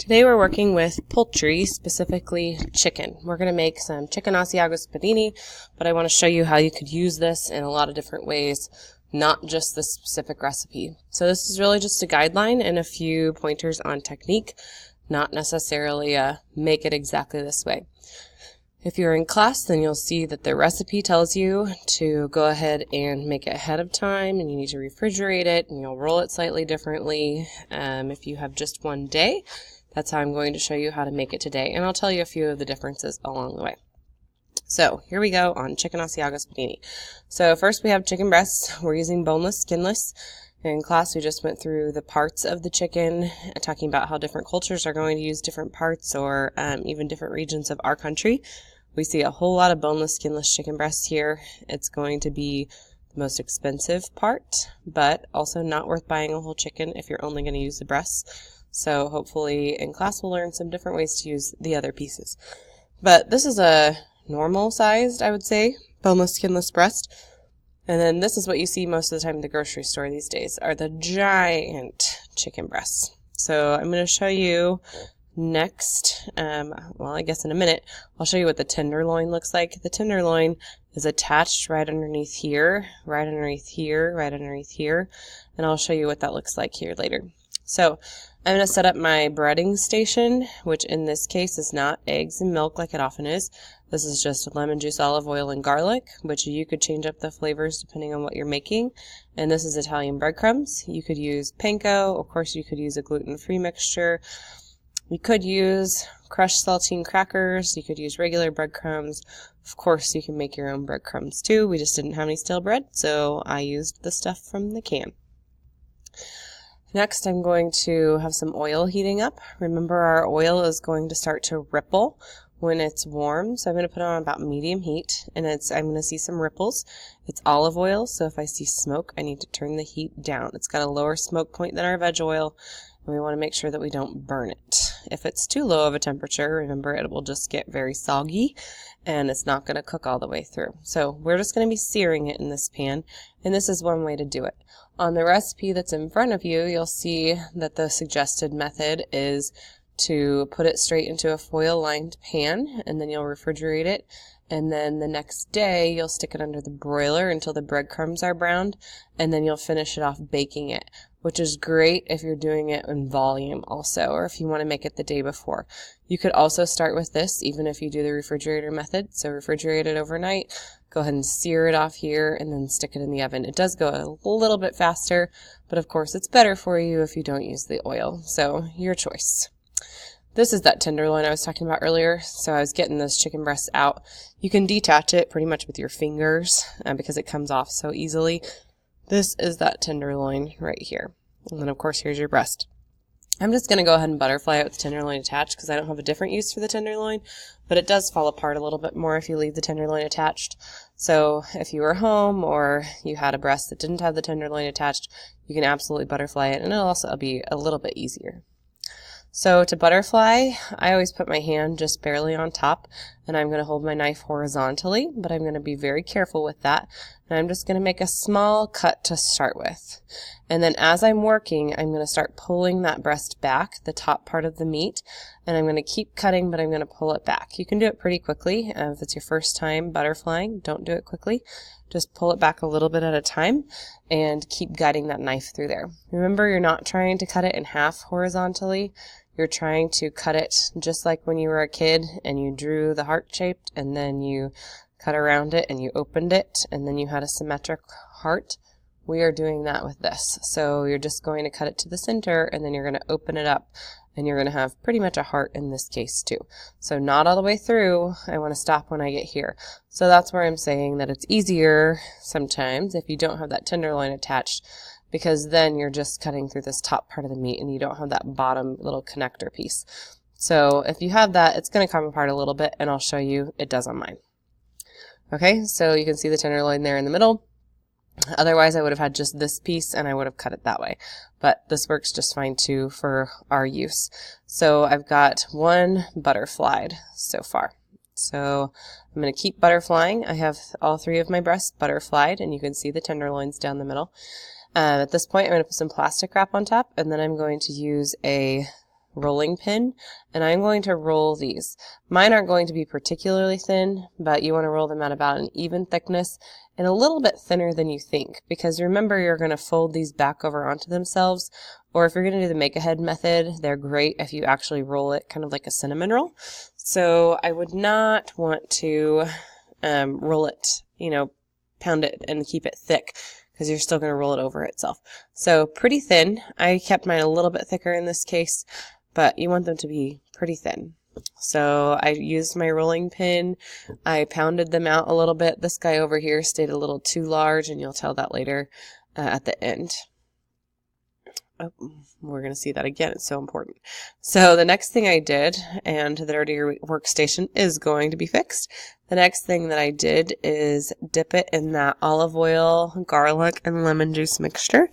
Today we're working with poultry, specifically chicken. We're going to make some chicken Asiago Spiedini, but I want to show you how you could use this in a lot of different ways, not just this specific recipe. So this is really just a guideline and a few pointers on technique, not necessarily make it exactly this way. If you're in class, then you'll see that the recipe tells you to go ahead and make it ahead of time, and you need to refrigerate it, and you'll roll it slightly differently. If you have just one day, that's how I'm going to show you how to make it today, and I'll tell you a few of the differences along the way. So here we go on chicken Asiago Spiedini. So first we have chicken breasts. We're using boneless, skinless. In class, we just went through the parts of the chicken, talking about how different cultures are going to use different parts or even different regions of our country. We see a whole lot of boneless, skinless chicken breasts here. It's going to be the most expensive part, but also not worth buying a whole chicken if you're only going to use the breasts. So hopefully in class we'll learn some different ways to use the other pieces. But this is a normal sized, I would say, boneless, skinless breast. And then this is what you see most of the time in the grocery store these days, are the giant chicken breasts. So I'm going to show you next, well, I guess in a minute, I'll show you what the tenderloin looks like. The tenderloin is attached right underneath here, right underneath here, right underneath here, and I'll show you what that looks like here later. So I'm going to set up my breading station, which in this case is not eggs and milk like it often is. This is just lemon juice, olive oil, and garlic, which you could change up the flavors depending on what you're making. And this is Italian breadcrumbs. You could use panko. Of course, you could use a gluten-free mixture. You could use crushed saltine crackers. You could use regular breadcrumbs. Of course, you can make your own breadcrumbs too. We just didn't have any stale bread, so I used the stuff from the can. Next, I'm going to have some oil heating up. Remember, our oil is going to start to ripple when it's warm, so I'm going to put it on about medium heat, and I'm going to see some ripples. It's olive oil, so if I see smoke, I need to turn the heat down. It's got a lower smoke point than our veg oil, and we want to make sure that we don't burn it. If it's too low of a temperature, remember, it will just get very soggy, and it's not going to cook all the way through. So we're just going to be searing it in this pan, and this is one way to do it. On the recipe that's in front of you, you'll see that the suggested method is to put it straight into a foil-lined pan, and then you'll refrigerate it, and then the next day you'll stick it under the broiler until the breadcrumbs are browned, and then you'll finish it off baking it, which is great if you're doing it in volume also, or if you want to make it the day before. You could also start with this even if you do the refrigerator method, so refrigerate it overnight, go ahead and sear it off here, and then stick it in the oven. It does go a little bit faster, but of course it's better for you if you don't use the oil, so your choice. This is that tenderloin I was talking about earlier, so I was getting those chicken breasts out. You can detach it pretty much with your fingers because it comes off so easily. This is that tenderloin right here. And then of course here's your breast. I'm just going to go ahead and butterfly it with the tenderloin attached because I don't have a different use for the tenderloin, but it does fall apart a little bit more if you leave the tenderloin attached. So if you were home or you had a breast that didn't have the tenderloin attached, you can absolutely butterfly it, and it'll also be a little bit easier. So to butterfly, I always put my hand just barely on top, and I'm going to hold my knife horizontally, but I'm going to be very careful with that. And I'm just going to make a small cut to start with. And then as I'm working, I'm going to start pulling that breast back, the top part of the meat, and I'm going to keep cutting, but I'm going to pull it back. You can do it pretty quickly. If it's your first time butterflying, don't do it quickly. Just pull it back a little bit at a time and keep guiding that knife through there. Remember, you're not trying to cut it in half horizontally. You're trying to cut it just like when you were a kid and you drew the heart shaped and then you cut around it and you opened it and then you had a symmetric heart. We are doing that with this. So you're just going to cut it to the center and then you're going to open it up and you're going to have pretty much a heart in this case too. So not all the way through. I want to stop when I get here. So that's where I'm saying that it's easier sometimes if you don't have that tenderloin attached, because then you're just cutting through this top part of the meat and you don't have that bottom little connector piece. So if you have that, it's going to come apart a little bit, and I'll show you it does on mine. Okay, so you can see the tenderloin there in the middle. Otherwise, I would have had just this piece and I would have cut it that way. But this works just fine too for our use. So I've got one butterflied so far. So I'm going to keep butterflying. I have all three of my breasts butterflied, and you can see the tenderloins down the middle. At this point, I'm going to put some plastic wrap on top, and then I'm going to use a rolling pin, and I'm going to roll these. Mine aren't going to be particularly thin, but you want to roll them at about an even thickness and a little bit thinner than you think, because remember you're going to fold these back over onto themselves, or if you're going to do the make-ahead method, they're great if you actually roll it kind of like a cinnamon roll. So I would not want to roll it, pound it and keep it thick, because you're still going to roll it over itself. So pretty thin. I kept mine a little bit thicker in this case, but you want them to be pretty thin. So I used my rolling pin. I pounded them out a little bit. This guy over here stayed a little too large, and you'll tell that later at the end. Oh, we're going to see that again. It's so important. So the next thing I did, and the dirty workstation is going to be fixed. The next thing that I did is dip it in that olive oil, garlic, and lemon juice mixture.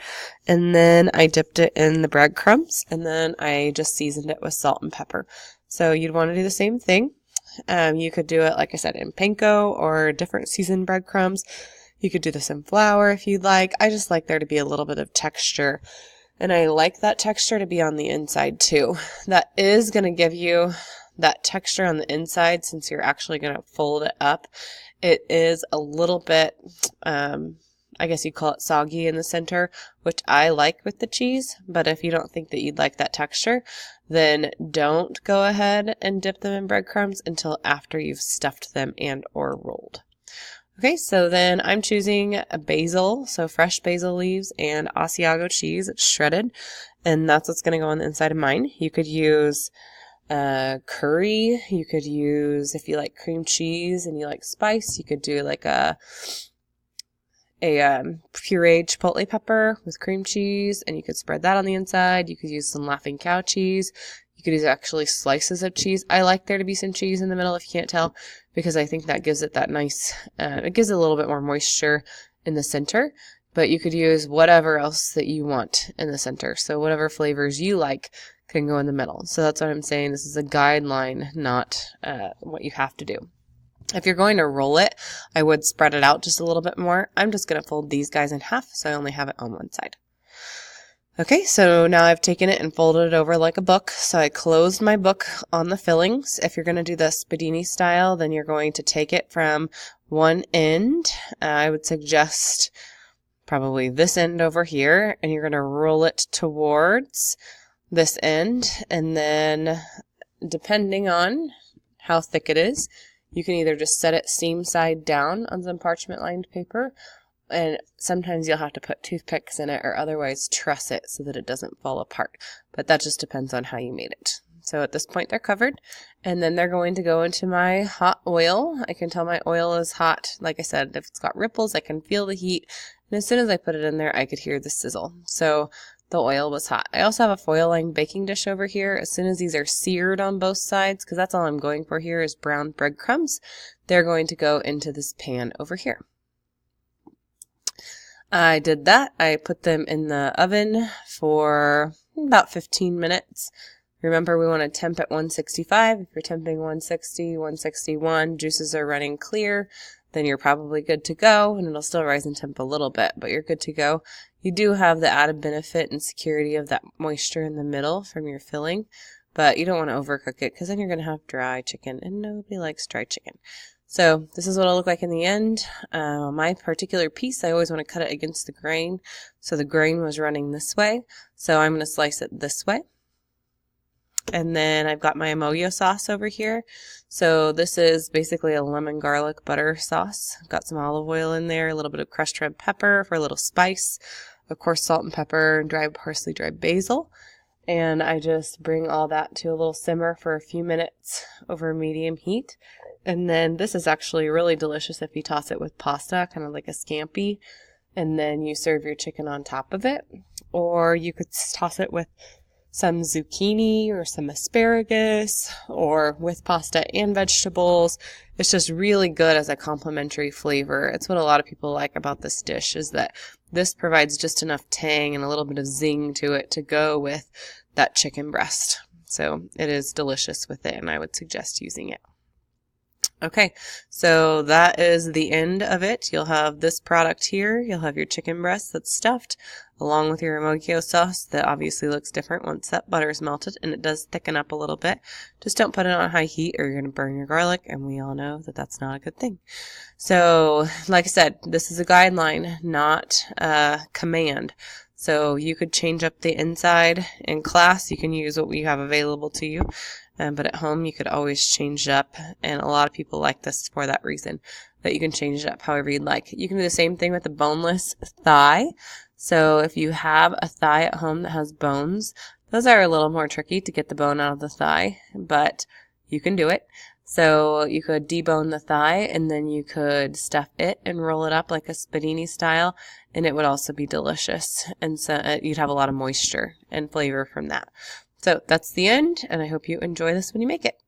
And then I dipped it in the breadcrumbs, and then I just seasoned it with salt and pepper. So you'd want to do the same thing. You could do it, like I said, in panko or different seasoned breadcrumbs. You could do this in flour if you'd like. I just like there to be a little bit of texture. And I like that texture to be on the inside too. That is going to give you that texture on the inside since you're actually going to fold it up. It is a little bit, I guess you'd call it soggy in the center, which I like with the cheese. But if you don't think that you'd like that texture, then don't go ahead and dip them in breadcrumbs until after you've stuffed them and or rolled. Okay, so then I'm choosing a basil, so fresh basil leaves and Asiago cheese. It's shredded, and that's what's going to go on the inside of mine. You could use curry. You could use, if you like cream cheese and you like spice, you could do like a pureed chipotle pepper with cream cheese, and you could spread that on the inside. You could use some Laughing Cow cheese. You could use actually slices of cheese. I like there to be some cheese in the middle, if you can't tell, because I think that gives it that nice, it gives it a little bit more moisture in the center. But you could use whatever else that you want in the center. So whatever flavors you like can go in the middle. So that's what I'm saying. This is a guideline, not what you have to do. If you're going to roll it, I would spread it out just a little bit more. I'm just going to fold these guys in half, so I only have it on one side. Okay, so now I've taken it and folded it over like a book. So I closed my book on the fillings. If you're going to do the Spiedini style, then you're going to take it from one end. I would suggest probably this end over here, and you're going to roll it towards this end. And then depending on how thick it is, you can either just set it seam side down on some parchment lined paper, and sometimes you'll have to put toothpicks in it or otherwise truss it so that it doesn't fall apart. But that just depends on how you made it. So at this point they're covered, and then they're going to go into my hot oil. I can tell my oil is hot. Like I said, if it's got ripples, I can feel the heat. And as soon as I put it in there, I could hear the sizzle. So the oil was hot. I also have a foil lined baking dish over here. As soon as these are seared on both sides, because that's all I'm going for here is brown breadcrumbs, they're going to go into this pan over here. I did that. I put them in the oven for about 15 minutes. Remember, we want to temp at 165. If you're temping 160, 161, juices are running clear, then you're probably good to go, and it'll still rise in temp a little bit, but you're good to go. You do have the added benefit and security of that moisture in the middle from your filling, but you don't want to overcook it because then you're going to have dry chicken, and nobody likes dry chicken. So this is what it'll look like in the end. My particular piece, I always want to cut it against the grain, so the grain was running this way, so I'm going to slice it this way. And then I've got my emollio sauce over here. So this is basically a lemon garlic butter sauce. I've got some olive oil in there, a little bit of crushed red pepper for a little spice, of course salt and pepper, dried parsley, dried basil. And I just bring all that to a little simmer for a few minutes over medium heat. And then this is actually really delicious if you toss it with pasta, kind of like a scampi, and then you serve your chicken on top of it. Or you could toss it with some zucchini or some asparagus, or with pasta and vegetables. It's just really good as a complementary flavor. It's what a lot of people like about this dish, is that this provides just enough tang and a little bit of zing to it to go with that chicken breast. So it is delicious with it, and I would suggest using it. Okay, so that is the end of it. You'll have this product here. You'll have your chicken breast that's stuffed, along with your Amogio sauce that obviously looks different once that butter is melted, and it does thicken up a little bit. Just don't put it on high heat or you're going to burn your garlic, and we all know that that's not a good thing. So, like I said, this is a guideline, not a command. So you could change up the inside. In class, you can use what we have available to you. But at home, you could always change it up, and a lot of people like this for that reason, that you can change it up however you'd like. You can do the same thing with the boneless thigh. So if you have a thigh at home that has bones, those are a little more tricky to get the bone out of the thigh, but you can do it. So you could debone the thigh, and then you could stuff it and roll it up like a Spiedini style, and it would also be delicious. And so you'd have a lot of moisture and flavor from that. So that's the end, and I hope you enjoy this when you make it.